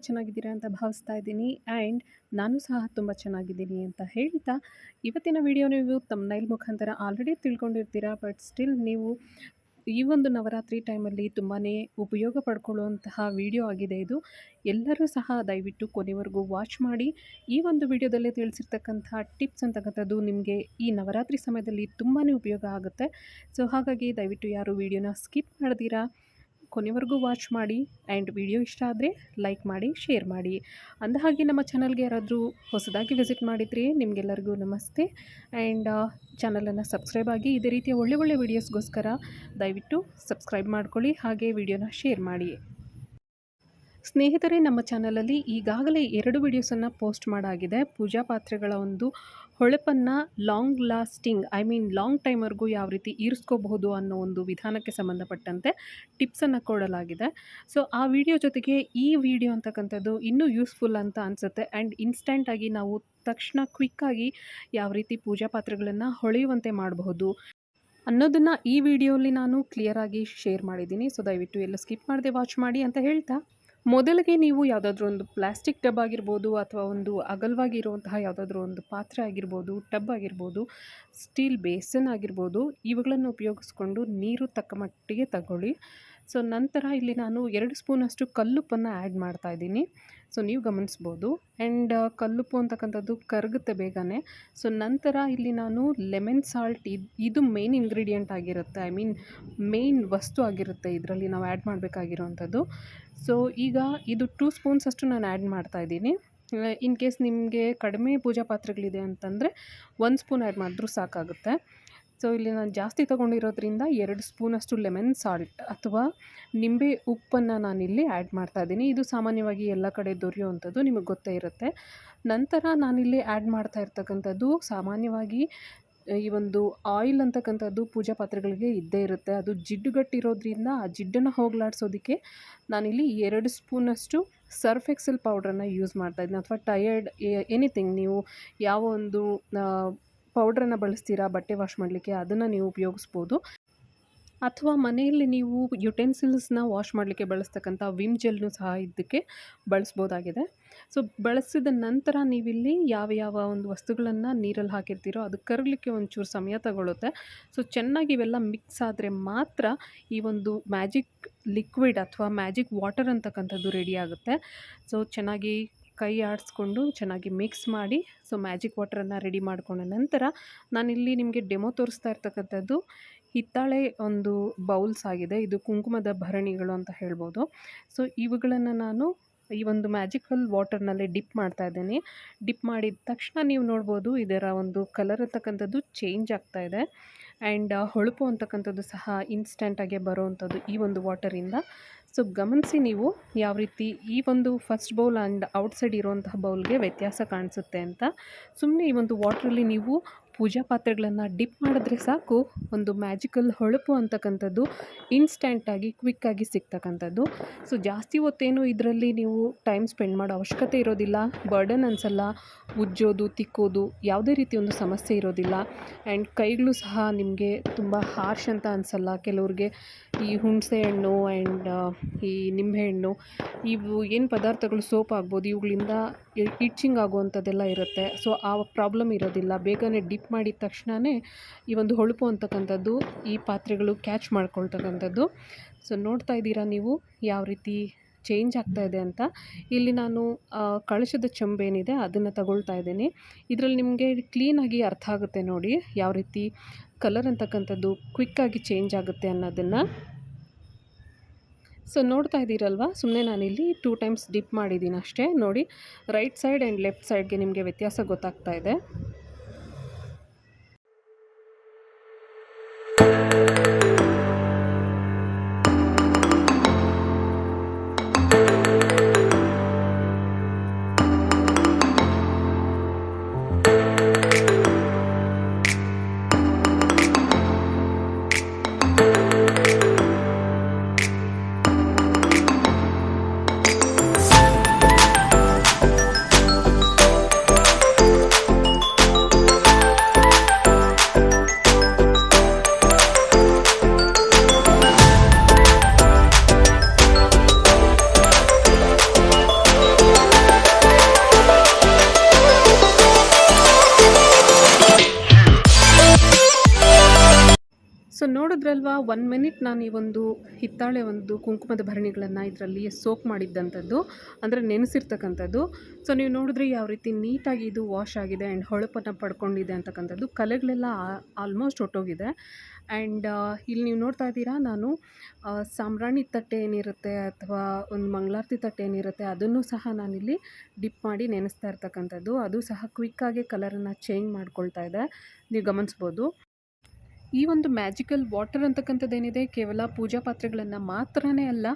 ಚೆನ್ನಾಗಿದ್ದೀರಾ ಅಂತ ಭಾವಿಸ್ತಾ ಇದ್ದೀನಿ. ಆ್ಯಂಡ್ ನಾನು ಸಹ ತುಂಬ ಚೆನ್ನಾಗಿದ್ದೀನಿ ಅಂತ ಹೇಳ್ತಾ, ಇವತ್ತಿನ ವಿಡಿಯೋ ನೀವು ತಮ್ನೈಲ್ ಮುಖಾಂತರ ಆಲ್ರೆಡಿ ತಿಳ್ಕೊಂಡಿರ್ತೀರಾ. ಬಟ್ ಸ್ಟಿಲ್ ನೀವು ಈ ಒಂದು ನವರಾತ್ರಿ ಟೈಮಲ್ಲಿ ತುಂಬಾ ಉಪಯೋಗ ಪಡ್ಕೊಳ್ಳುವಂತಹ ವಿಡಿಯೋ ಆಗಿದೆ ಇದು. ಎಲ್ಲರೂ ಸಹ ದಯವಿಟ್ಟು ಕೊನೆವರೆಗೂ ವಾಚ್ ಮಾಡಿ. ಈ ಒಂದು ವಿಡಿಯೋದಲ್ಲಿ ತಿಳಿಸಿರ್ತಕ್ಕಂಥ ಟಿಪ್ಸ್ ಅಂತಕ್ಕಂಥದ್ದು ನಿಮಗೆ ಈ ನವರಾತ್ರಿ ಸಮಯದಲ್ಲಿ ತುಂಬಾ ಉಪಯೋಗ ಆಗುತ್ತೆ. ಸೊ ಹಾಗಾಗಿ ದಯವಿಟ್ಟು ಯಾರು ವಿಡಿಯೋನ ಸ್ಕಿಪ್ ಮಾಡ್ದಿರಾ ಕೊನೆವರೆಗೂ ವಾಚ್ ಮಾಡಿ. ಆ್ಯಂಡ್ ವಿಡಿಯೋ ಇಷ್ಟ ಆದರೆ ಲೈಕ್ ಮಾಡಿ, ಶೇರ್ ಮಾಡಿ. ಅಂದಹಾಗೆ ನಮ್ಮ ಚಾನಲ್ಗೆ ಯಾರಾದರೂ ಹೊಸದಾಗಿ ವಿಸಿಟ್ ಮಾಡಿದರೆ ನಿಮಗೆಲ್ಲರಿಗೂ ನಮಸ್ತೆ. ಆ್ಯಂಡ್ ಚಾನಲನ್ನು ಸಬ್ಸ್ಕ್ರೈಬ್ ಆಗಿ. ಇದೇ ರೀತಿಯ ಒಳ್ಳೆ ವೀಡಿಯೋಸ್ಗೋಸ್ಕರ ದಯವಿಟ್ಟು ಸಬ್ಸ್ಕ್ರೈಬ್ ಮಾಡ್ಕೊಳ್ಳಿ, ಹಾಗೆ ವಿಡಿಯೋನ ಶೇರ್ ಮಾಡಿ. ಸ್ನೇಹಿತರೆ, ನಮ್ಮ ಚಾನಲಲ್ಲಿ ಈಗಾಗಲೇ 2 ವಿಡಿಯೋಸನ್ನು ಪೋಸ್ಟ್ ಮಾಡಾಗಿದೆ. ಪೂಜಾ ಪಾತ್ರೆಗಳ ಒಂದು ಹೊಳಪನ್ನು ಲಾಂಗ್ ಲಾಸ್ಟಿಂಗ್ ಲಾಂಗ್ ಟೈಮ್ವರೆಗೂ ಯಾವ ರೀತಿ ಇರಿಸ್ಕೋಬಹುದು ಅನ್ನೋ ಒಂದು ವಿಧಾನಕ್ಕೆ ಸಂಬಂಧಪಟ್ಟಂತೆ ಟಿಪ್ಸನ್ನು ಕೊಡಲಾಗಿದೆ. ಸೊ ಆ ವಿಡಿಯೋ ಜೊತೆಗೆ ಈ ವಿಡಿಯೋ ಅಂತಕ್ಕಂಥದ್ದು ಇನ್ನೂ ಯೂಸ್ಫುಲ್ ಅಂತ ಅನಿಸುತ್ತೆ. ಆ್ಯಂಡ್ ಇನ್ಸ್ಟೆಂಟಾಗಿ ನಾವು ತಕ್ಷಣ ಕ್ವಿಕ್ಕಾಗಿ ಯಾವ ರೀತಿ ಪೂಜಾ ಪಾತ್ರೆಗಳನ್ನು ಹೊಳೆಯುವಂತೆ ಮಾಡಬಹುದು ಅನ್ನೋದನ್ನು ಈ ವಿಡಿಯೋಲಿ ನಾನು ಕ್ಲಿಯರಾಗಿ ಶೇರ್ ಮಾಡಿದ್ದೀನಿ. ಸೊ ದಯವಿಟ್ಟು ಎಲ್ಲ ಸ್ಕಿಪ್ ಮಾಡದೆ ವಾಚ್ ಮಾಡಿ ಅಂತ ಹೇಳ್ತಾ, ಮೊದಲಿಗೆ ನೀವು ಯಾವುದಾದ್ರೂ ಒಂದು ಪ್ಲಾಸ್ಟಿಕ್ ಟಬ್ ಆಗಿರ್ಬೋದು, ಅಥವಾ ಒಂದು ಅಗಲವಾಗಿರುವಂತಹ ಯಾವುದಾದ್ರೂ ಒಂದು ಪಾತ್ರೆ ಆಗಿರ್ಬೋದು, ಟಬ್ ಆಗಿರ್ಬೋದು, ಸ್ಟೀಲ್ ಬೇಸನ್ ಆಗಿರ್ಬೋದು, ಇವುಗಳನ್ನು ಉಪಯೋಗಿಸ್ಕೊಂಡು ನೀರು ತಕ್ಕ ಮಟ್ಟಿಗೆ ತಗೊಳ್ಳಿ. ಸೊ ನಂತರ ಇಲ್ಲಿ ನಾನು 2 ಸ್ಪೂನಷ್ಟು ಕಲ್ಲುಪ್ಪನ್ನು ಆ್ಯಡ್ ಮಾಡ್ತಾಯಿದ್ದೀನಿ. ಸೊ ನೀವು ಗಮನಿಸ್ಬೋದು. ಆ್ಯಂಡ್ ಕಲ್ಲುಪ್ಪು ಅಂತಕ್ಕಂಥದ್ದು ಕರಗುತ್ತೆ ಬೇಗನೆ. ಸೊ ನಂತರ ಇಲ್ಲಿ ನಾನು ಲೆಮನ್ ಸಾಲ್ಟ್, ಇದು ಮೇನ್ ಇಂಗ್ರೀಡಿಯೆಂಟ್ ಆಗಿರುತ್ತೆ. ಮೇನ್ ವಸ್ತು ಆಗಿರುತ್ತೆ ಇದರಲ್ಲಿ ನಾವು ಆ್ಯಡ್ ಮಾಡಬೇಕಾಗಿರೋವಂಥದ್ದು. ಸೊ ಈಗ ಇದು 2 ಸ್ಪೂನ್ಸಷ್ಟು ನಾನು ಆ್ಯಡ್ ಮಾಡ್ತಾಯಿದ್ದೀನಿ. ಇನ್ ಕೇಸ್ ನಿಮಗೆ ಕಡಿಮೆ ಪೂಜಾ ಪಾತ್ರೆಗಳಿದೆ ಅಂತಂದರೆ 1 ಸ್ಪೂನ್ ಆ್ಯಡ್ ಮಾಡಿದ್ರೂ ಸಾಕಾಗುತ್ತೆ. ಸೊ ಇಲ್ಲಿ ನಾನು ಜಾಸ್ತಿ ತೊಗೊಂಡಿರೋದ್ರಿಂದ 2 ಸ್ಪೂನಷ್ಟು ಲೆಮನ್ ಸಾಲ್ಟ್ ಅಥವಾ ನಿಂಬೆ ಉಪ್ಪನ್ನು ನಾನಿಲ್ಲಿ ಆ್ಯಡ್ ಮಾಡ್ತಾಯಿದ್ದೀನಿ. ಇದು ಸಾಮಾನ್ಯವಾಗಿ ಎಲ್ಲ ಕಡೆ ದೊರೆಯುವಂಥದ್ದು, ನಿಮಗೆ ಗೊತ್ತೇ ಇರುತ್ತೆ. ನಂತರ ನಾನಿಲ್ಲಿ ಆ್ಯಡ್ ಮಾಡ್ತಾ ಇರ್ತಕ್ಕಂಥದ್ದು ಸಾಮಾನ್ಯವಾಗಿ ಈ ಒಂದು ಆಯಿಲ್ ಅಂತಕ್ಕಂಥದ್ದು ಪೂಜಾ ಪಾತ್ರೆಗಳಿಗೆ ಇದ್ದೇ ಇರುತ್ತೆ. ಅದು ಜಿಡ್ಡುಗಟ್ಟಿರೋದ್ರಿಂದ ಆ ಜಿಡ್ಡನ್ನು ಹೋಗಲಾಡಿಸೋದಕ್ಕೆ ನಾನಿಲ್ಲಿ 2 ಸ್ಪೂನಷ್ಟು ಸರ್ಫ್ ಎಕ್ಸೆಲ್ ಪೌಡ್ರನ್ನು ಯೂಸ್ ಮಾಡ್ತಾಯಿದ್ದೀನಿ. ಅಥವಾ ಟಯರ್ಡ್ ಎನಿಥಿಂಗ್, ನೀವು ಯಾವ ಒಂದು ಪೌಡ್ರನ್ನು ಬಳಸ್ತೀರಾ ಬಟ್ಟೆ ವಾಶ್ ಮಾಡಲಿಕ್ಕೆ, ಅದನ್ನು ನೀವು ಉಪಯೋಗಿಸ್ಬೋದು. ಅಥವಾ ಮನೆಯಲ್ಲಿ ನೀವು ಯುಟೆನ್ಸಿಲ್ಸ್ನ ವಾಶ್ ಮಾಡಲಿಕ್ಕೆ ಬಳಸ್ತಕ್ಕಂಥ ವಿಮ್ ಜೆಲ್ನು ಸಹ ಇದಕ್ಕೆ ಬಳಸ್ಬೋದಾಗಿದೆ. ಸೊ ಬಳಸಿದ ನಂತರ ನೀವಿಲ್ಲಿ ಯಾವ ಒಂದು ವಸ್ತುಗಳನ್ನು ನೀರಲ್ಲಿ ಹಾಕಿರ್ತೀರೋ ಅದು ಕರಗಲಿಕ್ಕೆ ಒಂಚೂರು ಸಮಯ ತಗೊಳ್ಳುತ್ತೆ. ಸೊ ಚೆನ್ನಾಗಿ ಇವೆಲ್ಲ ಮಿಕ್ಸ್ ಆದರೆ ಮಾತ್ರ ಈ ಒಂದು ಮ್ಯಾಜಿಕ್ ಲಿಕ್ವಿಡ್ ಅಥವಾ ಮ್ಯಾಜಿಕ್ ವಾಟರ್ ಅಂತಕ್ಕಂಥದ್ದು ರೆಡಿ ಆಗುತ್ತೆ. ಸೊ ಚೆನ್ನಾಗಿ ಕೈ ಆಡಿಸ್ಕೊಂಡು ಚೆನ್ನಾಗಿ ಮಿಕ್ಸ್ ಮಾಡಿ, ಸೊ ಮ್ಯಾಜಿಕ್ ವಾಟರನ್ನು ರೆಡಿ ಮಾಡ್ಕೊಂಡ ನಂತರ ನಾನಿಲ್ಲಿ ನಿಮಗೆ ಡೆಮೋ ತೋರಿಸ್ತಾ ಇರ್ತಕ್ಕಂಥದ್ದು ಹಿತ್ತಾಳೆ ಒಂದು ಬೌಲ್ಸ್ ಆಗಿದೆ. ಇದು ಕುಂಕುಮದ ಭರಣಿಗಳು ಅಂತ ಹೇಳ್ಬೋದು. ಸೊ ಇವುಗಳನ್ನು ನಾನು ಈ ಒಂದು ಮ್ಯಾಜಿಕಲ್ ವಾಟರ್ನಲ್ಲಿ ಡಿಪ್ ಮಾಡ್ತಾ ಇದ್ದೀನಿ. ಡಿಪ್ ಮಾಡಿದ ತಕ್ಷಣ ನೀವು ನೋಡ್ಬೋದು ಇದರ ಒಂದು ಕಲರ್ ಅಂತಕ್ಕಂಥದ್ದು ಚೇಂಜ್ ಆಗ್ತಾ ಇದೆ. ಆ್ಯಂಡ್ ಹೊಳಪು ಅಂತಕ್ಕಂಥದ್ದು ಸಹ ಇನ್ಸ್ಟೆಂಟಾಗೆ ಬರೋವಂಥದ್ದು ಈ ಒಂದು ವಾಟರಿಂದ. ಸೊ ಗಮನಿಸಿ ನೀವು ಯಾವ ರೀತಿ ಈ ಒಂದು ಫಸ್ಟ್ ಬೌಲ್ ಆ್ಯಂಡ್ ಔಟ್ಸೈಡ್ ಇರುವಂತಹ ಬೌಲ್ಗೆ ವ್ಯತ್ಯಾಸ ಕಾಣಿಸುತ್ತೆ ಅಂತ. ಸುಮ್ಮನೆ ಈ ಒಂದು ವಾಟ್ರಲ್ಲಿ ನೀವು ಪೂಜಾ ಪಾತ್ರೆಗಳನ್ನು ಡಿಪ್ ಮಾಡಿದ್ರೆ ಸಾಕು, ಒಂದು ಮ್ಯಾಜಿಕಲ್ ಹೊಳಪು ಅಂತಕ್ಕಂಥದ್ದು ಇನ್ಸ್ಟೆಂಟಾಗಿ ಕ್ವಿಕ್ಕಾಗಿ ಸಿಗ್ತಕ್ಕಂಥದ್ದು. ಸೊ ಜಾಸ್ತಿ ಹೊತ್ತೇನು ಇದರಲ್ಲಿ ನೀವು ಟೈಮ್ ಸ್ಪೆಂಡ್ ಮಾಡೋ ಅವಶ್ಯಕತೆ ಇರೋದಿಲ್ಲ. ಬರ್ಡನ್ ಅನಿಸಲ್ಲ, ಉಜ್ಜೋದು ತಿಕ್ಕೋದು ಯಾವುದೇ ರೀತಿ ಒಂದು ಸಮಸ್ಯೆ ಇರೋದಿಲ್ಲ. ಆ್ಯಂಡ್ ಕೈಗಳು ಸಹ ನಿಮಗೆ ತುಂಬ ಹಾರ್ಶ್ ಅಂತ ಅನಿಸಲ್ಲ. ಕೆಲವ್ರಿಗೆ ಈ ಹುಣಸೆ ಹಣ್ಣು ಆ್ಯಂಡ್ ಈ ನಿಂಬೆಹಣ್ಣು, ಇವು ಏನು ಪದಾರ್ಥಗಳು ಸೋಪ್ ಆಗ್ಬೋದು, ಇವುಗಳಿಂದ ಇಚ್ಚಿಂಗ್ ಆಗುವಂಥದ್ದೆಲ್ಲ ಇರುತ್ತೆ. ಸೊ ಆ ಪ್ರಾಬ್ಲಮ್ ಇರೋದಿಲ್ಲ. ಬೇಗನೆ ಡಿಪ್ ಮಾಡಿದ ತಕ್ಷಣವೇ ಈ ಒಂದು ಹೊಳಪು ಅಂತಕ್ಕಂಥದ್ದು ಈ ಪಾತ್ರೆಗಳು ಕ್ಯಾಚ್ ಮಾಡ್ಕೊಳ್ತಕ್ಕಂಥದ್ದು. ಸೊ ನೋಡ್ತಾ ಇದ್ದೀರಾ ನೀವು ಯಾವ ರೀತಿ ಚೇಂಜ್ ಆಗ್ತಾ ಇದೆ ಅಂತ. ಇಲ್ಲಿ ನಾನು ಕಳಶದ ಚೆಂಬೇನಿದೆ ಅದನ್ನು ತಗೊಳ್ತಾ ಇದ್ದೀನಿ. ಇದರಲ್ಲಿ ನಿಮಗೆ ಕ್ಲೀನಾಗಿ ಅರ್ಥ ಆಗುತ್ತೆ ನೋಡಿ ಯಾವ ರೀತಿ ಕಲರ್ ಅಂತಕ್ಕಂಥದ್ದು ಕ್ವಿಕ್ಕಾಗಿ ಚೇಂಜ್ ಆಗುತ್ತೆ ಅನ್ನೋದನ್ನು. ಸೊ ನೋಡ್ತಾ ಇದ್ದೀರಲ್ವ, ಸುಮ್ಮನೆ ನಾನಿಲ್ಲಿ 2 ಟೈಮ್ಸ್ ಡಿಪ್ ಮಾಡಿದ್ದೀನಿ ಅಷ್ಟೇ. ನೋಡಿ, ರೈಟ್ ಸೈಡ್ ಆ್ಯಂಡ್ ಲೆಫ್ಟ್ ಸೈಡ್ಗೆ ನಿಮಗೆ ವ್ಯತ್ಯಾಸ ಗೊತ್ತಾಗ್ತಾ ಇದೆ. ಸೊ ನೋಡಿದ್ರಲ್ವಾ 1 ಮಿನಿಟ್ ನಾನು ಈ ಒಂದು ಹಿತ್ತಾಳೆ ಒಂದು ಕುಂಕುಮದ ಭರಣಿಗಳನ್ನು ಇದರಲ್ಲಿ ಸೋಕ್ ಮಾಡಿದ್ದಂಥದ್ದು, ಅಂದರೆ ನೆನೆಸಿರ್ತಕ್ಕಂಥದ್ದು. ಸೊ ನೀವು ನೋಡಿದ್ರೆ ಯಾವ ರೀತಿ ನೀಟಾಗಿ ಇದು ವಾಶ್ ಆಗಿದೆ ಆ್ಯಂಡ್ ಹೊಳಪನ್ನು ಪಡ್ಕೊಂಡಿದೆ ಅಂತಕ್ಕಂಥದ್ದು. ಕಲೆಗಳೆಲ್ಲ ಆಲ್ಮೋಸ್ಟ್ ಹೊಟ್ಟೋಗಿದೆ. ಆ್ಯಂಡ್ ಇಲ್ಲಿ ನೀವು ನೋಡ್ತಾ ಇದ್ದೀರಾ, ನಾನು ಸಾಂಬ್ರಾಣಿ ತಟ್ಟೆ ಏನಿರುತ್ತೆ ಅಥವಾ ಒಂದು ಮಂಗಳಾರತಿ ತಟ್ಟೆ ಏನಿರುತ್ತೆ ಅದನ್ನು ಸಹ ನಾನಿಲ್ಲಿ ಡಿಪ್ ಮಾಡಿ ನೆನೆಸ್ತಾ ಇರ್ತಕ್ಕಂಥದ್ದು. ಅದು ಸಹ ಕ್ವಿಕ್ಕಾಗಿ ಕಲರನ್ನು ಚೇಂಜ್ ಮಾಡ್ಕೊಳ್ತಾ ಇದೆ, ನೀವು ಗಮನಿಸ್ಬೋದು. ಈ ಒಂದು ಮ್ಯಾಜಿಕಲ್ ವಾಟರ್ ಅಂತಕ್ಕಂಥದ್ದೇನಿದೆ ಕೇವಲ ಪೂಜಾ ಪಾತ್ರೆಗಳನ್ನು ಮಾತ್ರನೇ ಅಲ್ಲ,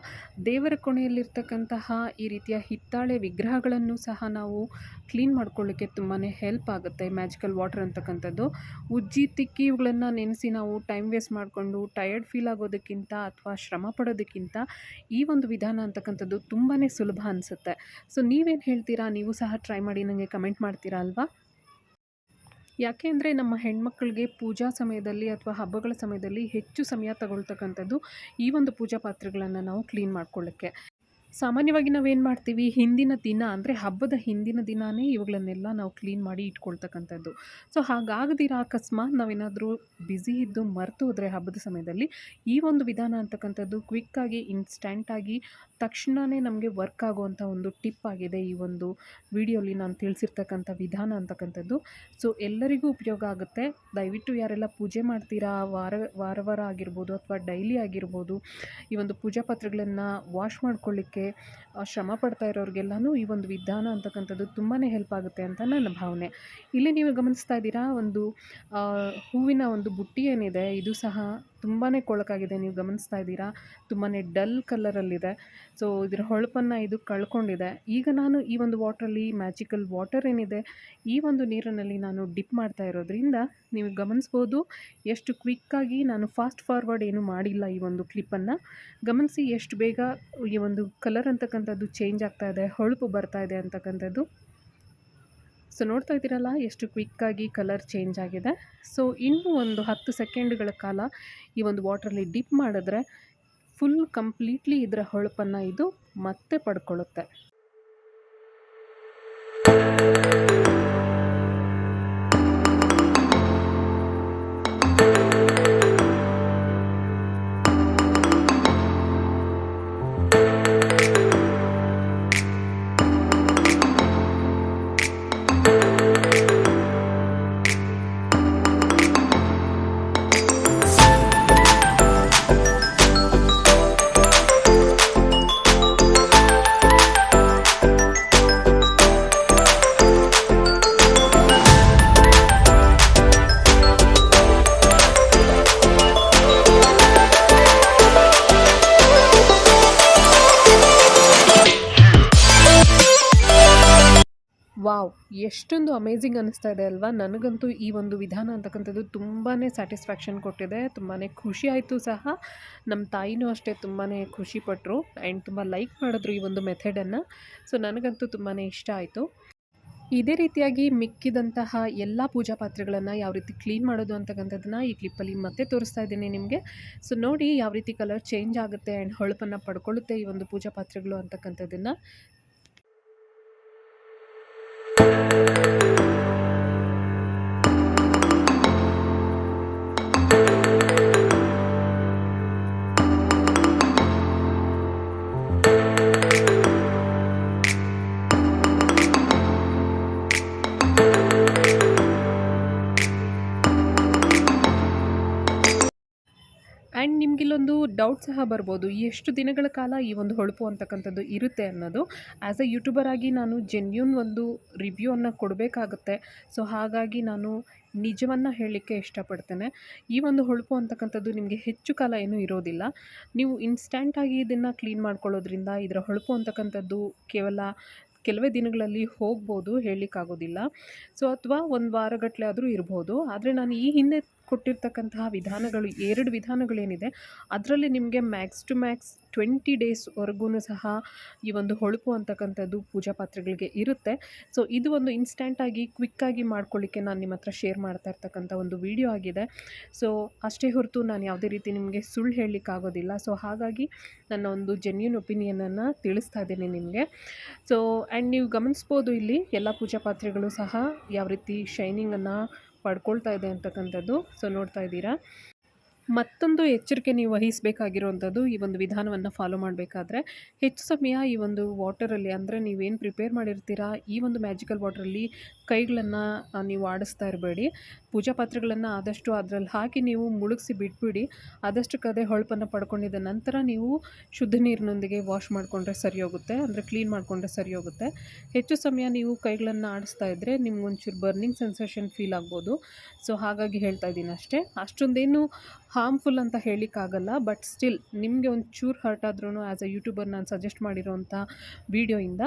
ದೇವರ ಕೋಣೆಯಲ್ಲಿರ್ತಕ್ಕಂತಹ ಈ ರೀತಿಯ ಹಿತ್ತಾಳೆ ವಿಗ್ರಹಗಳನ್ನು ಸಹ ನಾವು ಕ್ಲೀನ್ ಮಾಡ್ಕೊಳ್ಳಿಕ್ಕೆ ತುಂಬಾ ಹೆಲ್ಪ್ ಆಗುತ್ತೆ. ಮ್ಯಾಜಿಕಲ್ ವಾಟರ್ ಅಂತಕ್ಕಂಥದ್ದು ಉಜ್ಜಿ ತಿಕ್ಕಿ ಇವುಗಳನ್ನು ನೆನೆಸಿ ನಾವು ಟೈಮ್ ವೇಸ್ಟ್ ಮಾಡಿಕೊಂಡು ಟಯರ್ಡ್ ಫೀಲ್ ಆಗೋದಕ್ಕಿಂತ ಅಥವಾ ಶ್ರಮ ಪಡೋದಕ್ಕಿಂತ ಈ ಒಂದು ವಿಧಾನ ಅಂತಕ್ಕಂಥದ್ದು ತುಂಬಾ ಸುಲಭ ಅನಿಸುತ್ತೆ. ಸೊ ನೀವೇನು ಹೇಳ್ತೀರಾ? ನೀವು ಸಹ ಟ್ರೈ ಮಾಡಿ ನನಗೆ ಕಮೆಂಟ್ ಮಾಡ್ತೀರಾ ಅಲ್ವಾ? ಯಾಕೆ ಅಂದರೆ ನಮ್ಮ ಹೆಣ್ಮಕ್ಳಿಗೆ ಪೂಜಾ ಸಮಯದಲ್ಲಿ ಅಥವಾ ಹಬ್ಬಗಳ ಸಮಯದಲ್ಲಿ ಹೆಚ್ಚು ಸಮಯ ತಗೊಳ್ತಕ್ಕಂಥದ್ದು ಈ ಒಂದು ಪೂಜಾ ಪಾತ್ರೆಗಳನ್ನು ನಾವು ಕ್ಲೀನ್ ಮಾಡ್ಕೊಳ್ಳೋಕ್ಕೆ. ಸಾಮಾನ್ಯವಾಗಿ ನಾವೇನು ಮಾಡ್ತೀವಿ, ಹಿಂದಿನ ದಿನ ಅಂದರೆ ಹಬ್ಬದ ಹಿಂದಿನ ದಿನಾನೇ ಇವುಗಳನ್ನೆಲ್ಲ ನಾವು ಕ್ಲೀನ್ ಮಾಡಿ ಇಟ್ಕೊಳ್ತಕ್ಕಂಥದ್ದು. ಸೊ ಹಾಗಾಗದಿರ ಅಕಸ್ಮಾತ್ ನಾವೇನಾದರೂ ಬ್ಯುಸಿ ಇದ್ದು ಮರೆತು ಹೋದರೆ ಹಬ್ಬದ ಸಮಯದಲ್ಲಿ ಈ ಒಂದು ವಿಧಾನ ಅಂತಕ್ಕಂಥದ್ದು ಕ್ವಿಕ್ಕಾಗಿ ಇನ್ಸ್ಟಂಟಾಗಿ ತಕ್ಷಣವೇ ನಮಗೆ ವರ್ಕ್ ಆಗುವಂಥ ಒಂದು ಟಿಪ್ ಆಗಿದೆ ಈ ಒಂದು ವಿಡಿಯೋಲಿ ನಾನು ತಿಳಿಸಿರ್ತಕ್ಕಂಥ ವಿಧಾನ ಅಂತಕ್ಕಂಥದ್ದು. ಸೊ ಎಲ್ಲರಿಗೂ ಉಪಯೋಗ ಆಗುತ್ತೆ. ದಯವಿಟ್ಟು ಯಾರೆಲ್ಲ ಪೂಜೆ ಮಾಡ್ತೀರಾ, ವಾರ ಆಗಿರ್ಬೋದು ಅಥವಾ ಡೈಲಿ ಆಗಿರ್ಬೋದು, ಈ ಒಂದು ಪೂಜಾ ಪಾತ್ರೆಗಳನ್ನು ವಾಶ್ ಮಾಡ್ಕೊಳ್ಳಿಕ್ಕೆ ಶ್ರಮ ಪಡ್ತಾ ಇರೋರಿಗೆಲ್ಲನೂ ಈ ಒಂದು ವಿಧಾನ ಅಂತಕ್ಕಂಥದ್ದು ತುಂಬಾ ಹೆಲ್ಪ್ ಆಗುತ್ತೆ ಅಂತ ನನ್ನ ಭಾವನೆ. ಇಲ್ಲಿ ನೀವು ಗಮನಿಸ್ತಾ ಇದ್ದೀರಾ, ಒಂದು ಹೂವಿನ ಒಂದು ಬುಟ್ಟಿ ಏನಿದೆ ಇದು ಸಹ ತುಂಬಾ ಕೊಳಕಾಗಿದೆ, ನೀವು ಗಮನಿಸ್ತಾ ಇದ್ದೀರಾ. ತುಂಬಾ ಡಲ್ ಕಲರಲ್ಲಿದೆ. ಸೊ ಇದರ ಹೊಳಪನ್ನು ಇದು ಕಳ್ಕೊಂಡಿದೆ. ಈಗ ನಾನು ಈ ಒಂದು ವಾಟ್ರಲ್ಲಿ ಮ್ಯಾಜಿಕಲ್ ವಾಟರ್ ಏನಿದೆ ಈ ಒಂದು ನೀರಿನಲ್ಲಿ ನಾನು ಡಿಪ್ ಮಾಡ್ತಾ ಇರೋದ್ರಿಂದ ನೀವು ಗಮನಿಸ್ಬೋದು ಎಷ್ಟು ಕ್ವಿಕ್ಕಾಗಿ ನಾನು ಫಾಸ್ಟ್ ಫಾರ್ವರ್ಡ್ ಏನು ಮಾಡಿಲ್ಲ. ಈ ಒಂದು ಕ್ಲಿಪ್ಪನ್ನು ಗಮನಿಸಿ ಎಷ್ಟು ಬೇಗ ಈ ಒಂದು ಕಲರ್ ಅಂತಕ್ಕಂಥದ್ದು ಚೇಂಜ್ ಆಗ್ತಾ ಇದೆ, ಹೊಳಪು ಬರ್ತಾ ಇದೆ ಅಂತಕ್ಕಂಥದ್ದು. ಸೊ ನೋಡ್ತಾ ಇದ್ದೀರಲ್ಲ ಎಷ್ಟು ಕ್ವಿಕ್ಕಾಗಿ ಕಲರ್ ಚೇಂಜ್ ಆಗಿದೆ. ಸೊ ಇನ್ನೂ ಒಂದು 10 ಸೆಕೆಂಡ್ಗಳ ಕಾಲ ಈ ಒಂದು ವಾಟ್ರಲ್ಲಿ ಡಿಪ್ ಮಾಡಿದ್ರೆ ಫುಲ್ ಕಂಪ್ಲೀಟ್ಲಿ ಇದರ ಹೊಳಪನ್ನು ಇದು ಮತ್ತೆ ಪಡ್ಕೊಳ್ಳುತ್ತೆ. ವಾವ್! ಎಷ್ಟೊಂದು ಅಮೇಝಿಂಗ್ ಅನ್ನಿಸ್ತಾ ಇದೆ ಅಲ್ವಾ? ನನಗಂತೂ ಈ ಒಂದು ವಿಧಾನ ಅಂತಕ್ಕಂಥದ್ದು ತುಂಬಾ ಸ್ಯಾಟಿಸ್ಫ್ಯಾಕ್ಷನ್ ಕೊಟ್ಟಿದೆ. ತುಂಬಾ ಖುಷಿ ಆಯಿತು ಸಹ. ನಮ್ಮ ತಾಯಿನೂ ಅಷ್ಟೇ ತುಂಬಾ ಖುಷಿಪಟ್ಟರು ಆ್ಯಂಡ್ ತುಂಬ ಲೈಕ್ ಮಾಡಿದ್ರು ಈ ಒಂದು ಮೆಥಡನ್ನು. ಸೊ ನನಗಂತೂ ತುಂಬಾ ಇಷ್ಟ ಆಯಿತು. ಇದೇ ರೀತಿಯಾಗಿ ಮಿಕ್ಕಿದಂತಹ ಎಲ್ಲ ಪೂಜಾ ಪಾತ್ರೆಗಳನ್ನು ಯಾವ ರೀತಿ ಕ್ಲೀನ್ ಮಾಡೋದು ಅಂತಕ್ಕಂಥದ್ದನ್ನು ಈ ಕ್ಲಿಪ್ಪಲ್ಲಿ ಮತ್ತೆ ತೋರಿಸ್ತಾ ಇದ್ದೀನಿ ನಿಮಗೆ. ಸೊ ನೋಡಿ ಯಾವ ರೀತಿ ಕಲರ್ ಚೇಂಜ್ ಆಗುತ್ತೆ ಆ್ಯಂಡ್ ಹೊಳಪನ್ನು ಪಡ್ಕೊಳ್ಳುತ್ತೆ ಈ ಒಂದು ಪೂಜಾ ಪಾತ್ರೆಗಳು ಅಂತಕ್ಕಂಥದ್ದನ್ನು. ಆ್ಯಂಡ್ ನಿಮಗಿಲ್ಲೊಂದು ಡೌಟ್ ಸಹ ಬರ್ಬೋದು, ಎಷ್ಟು ದಿನಗಳ ಕಾಲ ಈ ಒಂದು ಹೊಳಪು ಅಂತಕ್ಕಂಥದ್ದು ಇರುತ್ತೆ ಅನ್ನೋದು. ಆ್ಯಸ್ ಎ ಯೂಟ್ಯೂಬರ್ ಆಗಿ ನಾನು ಜೆನ್ಯೂನ್ ಒಂದು ರಿವ್ಯೂವನ್ನು ಕೊಡಬೇಕಾಗುತ್ತೆ. ಸೊ ಹಾಗಾಗಿ ನಾನು ನಿಜವನ್ನು ಹೇಳಲಿಕ್ಕೆ ಇಷ್ಟಪಡ್ತೇನೆ. ಈ ಒಂದು ಹೊಳಪು ಅಂತಕ್ಕಂಥದ್ದು ನಿಮಗೆ ಹೆಚ್ಚು ಕಾಲ ಏನೂ ಇರೋದಿಲ್ಲ. ನೀವು ಇನ್ಸ್ಟ್ಯಾಂಟಾಗಿ ಇದನ್ನು ಕ್ಲೀನ್ ಮಾಡ್ಕೊಳ್ಳೋದ್ರಿಂದ ಇದರ ಹೊಳಪು ಅಂತಕ್ಕಂಥದ್ದು ಕೆಲವೇ ದಿನಗಳಲ್ಲಿ ಹೋಗ್ಬೋದು, ಹೇಳಲಿಕ್ಕಾಗೋದಿಲ್ಲ. ಸೊ ಅಥವಾ ಒಂದು ವಾರಗಟ್ಟಲೆ ಆದರೂ ಇರ್ಬೋದು. ಆದರೆ ನಾನು ಈ ಹಿಂದೆ ಕೊಟ್ಟಿರ್ತಕ್ಕಂತಹ ವಿಧಾನಗಳು 2 ವಿಧಾನಗಳೇನಿದೆ ಅದರಲ್ಲಿ ನಿಮಗೆ ಮ್ಯಾಕ್ಸ್ ಟು ಮ್ಯಾಕ್ಸ್ 20 ಡೇಸ್ವರೆಗೂ ಸಹ ಈ ಒಂದು ಹೊಳಪು ಅಂತಕ್ಕಂಥದ್ದು ಪೂಜಾ ಪಾತ್ರೆಗಳಿಗೆ ಇರುತ್ತೆ. ಸೊ ಇದು ಒಂದು ಇನ್ಸ್ಟ್ಯಾಂಟಾಗಿ ಕ್ವಿಕ್ಕಾಗಿ ಮಾಡ್ಕೊಳ್ಳಿಕ್ಕೆ ನಾನು ನಿಮ್ಮ ಹತ್ರ ಶೇರ್ ಮಾಡ್ತಾ ಇರ್ತಕ್ಕಂಥ ಒಂದು ವಿಡಿಯೋ ಆಗಿದೆ. ಸೊ ಅಷ್ಟೇ ಹೊರತು ನಾನು ಯಾವುದೇ ರೀತಿ ನಿಮಗೆ ಸುಳ್ಳು ಹೇಳಲಿಕ್ಕಾಗೋದಿಲ್ಲ. ಸೊ ಹಾಗಾಗಿ ನನ್ನ ಒಂದು ಜೆನ್ಯೂನ್ ಒಪಿನಿಯನನ್ನು ತಿಳಿಸ್ತಾ ಇದ್ದೀನಿ ನಿಮಗೆ. ಸೊ ಆ್ಯಂಡ್ ನೀವು ಗಮನಿಸ್ಬೋದು ಇಲ್ಲಿ ಎಲ್ಲ ಪೂಜಾ ಪಾತ್ರೆಗಳು ಸಹ ಯಾವ ರೀತಿ ಶೈನಿಂಗನ್ನು ಪಡ್ಕೊಳ್ತಾ ಇದೆ ಅಂತಕ್ಕಂಥದ್ದು. ಸೊ ನೋಡ್ತಾ ಇದ್ದೀರಾ. ಮತ್ತೊಂದು ಎಚ್ಚರಿಕೆ ನೀವು ವಹಿಸಬೇಕಾಗಿರುವಂಥದ್ದು ಈ ಒಂದು ವಿಧಾನವನ್ನು ಫಾಲೋ ಮಾಡಬೇಕಾದ್ರೆ ಹೆಚ್ಚು ಸಮಯ ಈ ಒಂದು ವಾಟರಲ್ಲಿ ಅಂದರೆ ನೀವೇನು ಪ್ರಿಪೇರ್ ಮಾಡಿರ್ತೀರಾ ಈ ಒಂದು ಮ್ಯಾಜಿಕಲ್ ವಾಟ್ರಲ್ಲಿ ಕೈಗಳನ್ನು ನೀವು ಆಡಿಸ್ತಾ ಇರಬೇಡಿ. ಪೂಜಾ ಪಾತ್ರೆಗಳನ್ನು ಆದಷ್ಟು ಅದರಲ್ಲಿ ಹಾಕಿ ನೀವು ಮುಳುಗಿಸಿ ಬಿಟ್ಬಿಡಿ. ಆದಷ್ಟಕ್ಕೆ ಅದೇ ಹೊಳಪನ್ನು ಪಡ್ಕೊಂಡಿದ್ದ ನಂತರ ನೀವು ಶುದ್ಧ ನೀರಿನೊಂದಿಗೆ ವಾಶ್ ಮಾಡಿಕೊಂಡ್ರೆ ಸರಿ ಹೋಗುತ್ತೆ, ಅಂದರೆ ಕ್ಲೀನ್ ಮಾಡಿಕೊಂಡ್ರೆ ಸರಿ ಹೋಗುತ್ತೆ. ಹೆಚ್ಚು ಸಮಯ ನೀವು ಕೈಗಳನ್ನು ಆಡಿಸ್ತಾ ಇದ್ದರೆ ನಿಮ್ಗೊಂಚೂರು ಬರ್ನಿಂಗ್ ಸೆನ್ಸೇಷನ್ ಫೀಲ್ ಆಗ್ಬೋದು. ಸೊ ಹಾಗಾಗಿ ಹೇಳ್ತಾ ಇದ್ದೀನಿ ಅಷ್ಟೇ. ಅಷ್ಟೊಂದೇನು ಹಾರ್ಮ್ಫುಲ್ ಅಂತ ಹೇಳಲಿಕ್ಕಾಗಲ್ಲ, ಬಟ್ ಸ್ಟಿಲ್ ನಿಮಗೆ ಒಂಚೂರು ಹರ್ಟ್ ಆದ್ರೂ ಆ್ಯಸ್ ಅ ಯೂಟ್ಯೂಬರ್ ನಾನು ಸಜೆಸ್ಟ್ ಮಾಡಿರೋಂಥ ವೀಡಿಯೋಯಿಂದ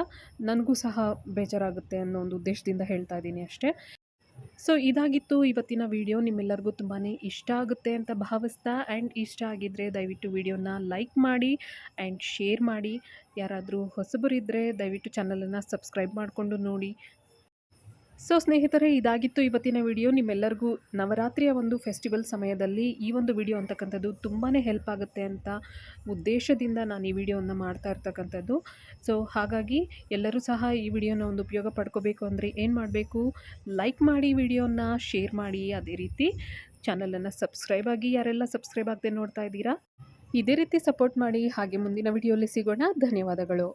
ನನಗೂ ಸಹ ಬೇಜಾರಾಗುತ್ತೆ ಅನ್ನೋ ಒಂದು ಉದ್ದೇಶದಿಂದ ಹೇಳ್ತಾ ಇದ್ದೀನಿ ಅಷ್ಟೇ. ಸೊ ಇದಾಗಿತ್ತು ಇವತ್ತಿನ ವಿಡಿಯೋ. ನಿಮ್ಮೆಲ್ಲರಿಗೂ ತುಂಬಾ ಇಷ್ಟ ಆಗುತ್ತೆ ಅಂತ ಭಾವಿಸ್ತಾ, ಆ್ಯಂಡ್ ಇಷ್ಟ ಆಗಿದ್ದರೆ ದಯವಿಟ್ಟು ವಿಡಿಯೋನ ಲೈಕ್ ಮಾಡಿ ಆ್ಯಂಡ್ ಶೇರ್ ಮಾಡಿ. ಯಾರಾದರೂ ಹೊಸಬರಿದ್ದರೆ ದಯವಿಟ್ಟು ಚಾನಲನ್ನು ಸಬ್ಸ್ಕ್ರೈಬ್ ಮಾಡಿಕೊಂಡು ನೋಡಿ. ಸೊ ಸ್ನೇಹಿತರೆ, ಇದಾಗಿತ್ತು ಇವತ್ತಿನ ವಿಡಿಯೋ. ನಿಮ್ಮೆಲ್ಲರಿಗೂ ನವರಾತ್ರಿಯ ಒಂದು ಫೆಸ್ಟಿವಲ್ ಸಮಯದಲ್ಲಿ ಈ ಒಂದು ವಿಡಿಯೋ ಅಂತಕ್ಕಂಥದ್ದು ತುಂಬಾ ಹೆಲ್ಪ್ ಆಗುತ್ತೆ ಅಂತ ಉದ್ದೇಶದಿಂದ ನಾನು ಈ ವಿಡಿಯೋವನ್ನು ಮಾಡ್ತಾ ಇರ್ತಕ್ಕಂಥದ್ದು. ಸೊ ಹಾಗಾಗಿ ಎಲ್ಲರೂ ಸಹ ಈ ವಿಡಿಯೋನ ಒಂದು ಉಪಯೋಗ ಪಡ್ಕೋಬೇಕು ಅಂದರೆ ಏನು ಮಾಡಬೇಕು, ಲೈಕ್ ಮಾಡಿ, ವಿಡಿಯೋನ ಶೇರ್ ಮಾಡಿ, ಅದೇ ರೀತಿ ಚಾನಲನ್ನು ಸಬ್ಸ್ಕ್ರೈಬ್ ಆಗಿ. ಯಾರೆಲ್ಲ ಸಬ್ಸ್ಕ್ರೈಬ್ ಆಗದೆ ನೋಡ್ತಾ ಇದ್ದೀರಾ, ಇದೇ ರೀತಿ ಸಪೋರ್ಟ್ ಮಾಡಿ. ಹಾಗೆ ಮುಂದಿನ ವಿಡಿಯೋಲಿ ಸಿಗೋಣ. ಧನ್ಯವಾದಗಳು.